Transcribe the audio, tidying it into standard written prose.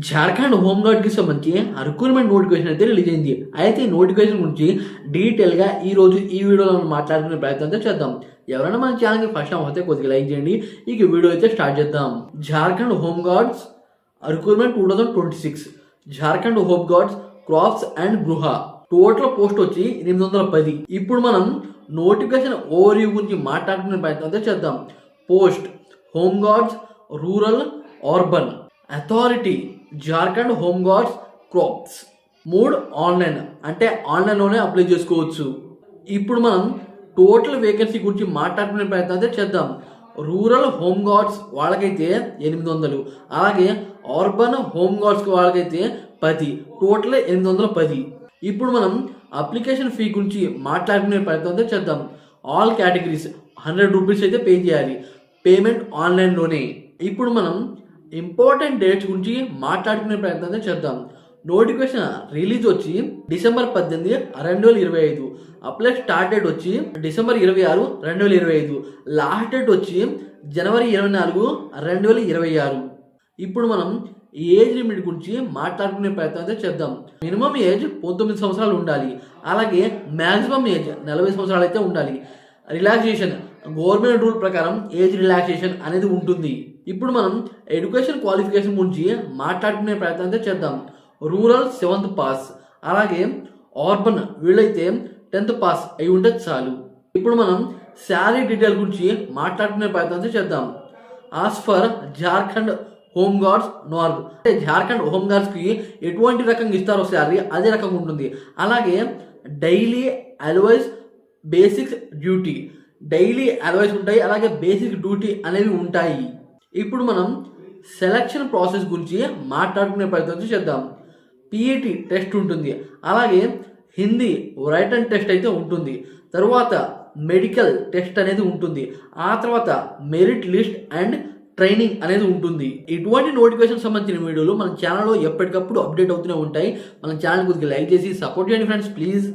జార్ఖండ్ హోంగార్డ్కి సంబంధించి recruitment notification అయితే release అయింది. అయితే ఈ నోటిఫికేషన్ గురించి డీటెయిల్గా ఈరోజు ఈ వీడియోలో మనం మాట్లాడుకునే ప్రయత్నం అయితే చేద్దాం. ఎవరైనా మన ఛానల్కి ఫస్ట్ టైం అయితే కొద్దిగా లైక్ చేయండి. ఇక వీడియో అయితే స్టార్ట్ చేద్దాం. Jharkhand home guards recruitment 2026 Jharkhand home guards corps and గృహ టోటల్ పోస్ట్ వచ్చి 810. ఇప్పుడు మనం నోటిఫికేషన్ ఓవర్వ్యూ గురించి మాట్లాడుకునే ప్రయత్నం అయితే చేద్దాం. Post home guards rural urban authority Jharkhand home guards corps. Mode online అంటే ఆన్లైన్లోనే అప్లై చేసుకోవచ్చు. ఇప్పుడు మనం టోటల్ వేకెన్సీ గురించి మాట్లాడుకునే ప్రయత్నం అయితే చేద్దాం. రూరల్ హోంగార్డ్స్ వాళ్ళకైతే 800, అలాగే అర్బన్ హోంగార్డ్స్ వాళ్ళకైతే 10, టోటల్ 810. ఇప్పుడు మనం అప్లికేషన్ ఫీ గురించి మాట్లాడుకునే ప్రయత్నం అయితే చేద్దాం. ఆల్ కేటగిరీస్ 100 రూపీస్ అయితే పే చేయాలి. పేమెంట్ ఆన్లైన్లోనే. ఇప్పుడు మనం ఇంపార్టెంట్ డేట్స్ గురించి మాట్లాడుకునే ప్రయత్నం అయితే చేద్దాం. నోటిఫికేషన్ రిలీజ్ వచ్చి డిసెంబర్ 18, 2025. అప్లై స్టార్ట్ డేట్ వచ్చి డిసెంబర్ 26, 2025. లాస్ట్ డేట్ వచ్చి జనవరి 24, 2026. ఇప్పుడు మనం ఏజ్ లిమిట్ గురించి మాట్లాడుకునే ప్రయత్నం అయితే చేద్దాం. మినిమం ఏజ్ 19 సంవత్సరాలు ఉండాలి. అలాగే మ్యాక్సిమం ఏజ్ 40 సంవత్సరాలు అయితే ఉండాలి. రిలాక్సేషన్ గవర్నమెంట్ రూల్ ప్రకారం ఏజ్ రిలాక్సేషన్ అనేది ఉంటుంది. ఇప్పుడు మనం ఎడ్యుకేషన్ క్వాలిఫికేషన్ గురించి మాట్లాడుకునే ప్రయత్నం అయితే చేద్దాం. రూరల్ 7th పాస్, అలాగే అర్బన్ వీళ్ళైతే 10th పాస్ అయి ఉంటే చాలు. ఇప్పుడు మనం శాలరీ డీటెయిల్ గురించి మాట్లాడుకునే ప్రయత్నం అయితే చేద్దాం. యాజ్ ఫర్ జార్ఖండ్ హోంగార్డ్స్ నార్మ్ అంటే జార్ఖండ్ హోంగార్డ్స్కి ఎటువంటి రకంగా ఇస్తారో శాలరీ అదే రకంగా ఉంటుంది. అలాగే డైలీ అలవైజ్ బేసిక్స్ డ్యూటీ డైలీ అలవైజ్ ఉంటాయి, అలాగే బేసిక్ డ్యూటీ అనేవి ఉంటాయి. ఇప్పుడు మనం సెలక్షన్ ప్రాసెస్ గురించి మాట్లాడుకునే ప్రయత్నం చేద్దాం. పిఈటి టెస్ట్ ఉంటుంది, అలాగే హిందీ రైటన్ టెస్ట్ అయితే ఉంటుంది. తర్వాత మెడికల్ టెస్ట్ అనేది ఉంటుంది. ఆ తర్వాత మెరిట్ లిస్ట్ అండ్ ట్రైనింగ్ అనేది ఉంటుంది. ఇటువంటి నోటిఫికేషన్ సంబంధించిన వీడియోలు మన ఛానల్లో ఎప్పటికప్పుడు అప్డేట్ అవుతూనే ఉంటాయి. మన ఛానల్ కొద్దిగా లైక్ చేసి సపోర్ట్ చేయండి ఫ్రెండ్స్, ప్లీజ్.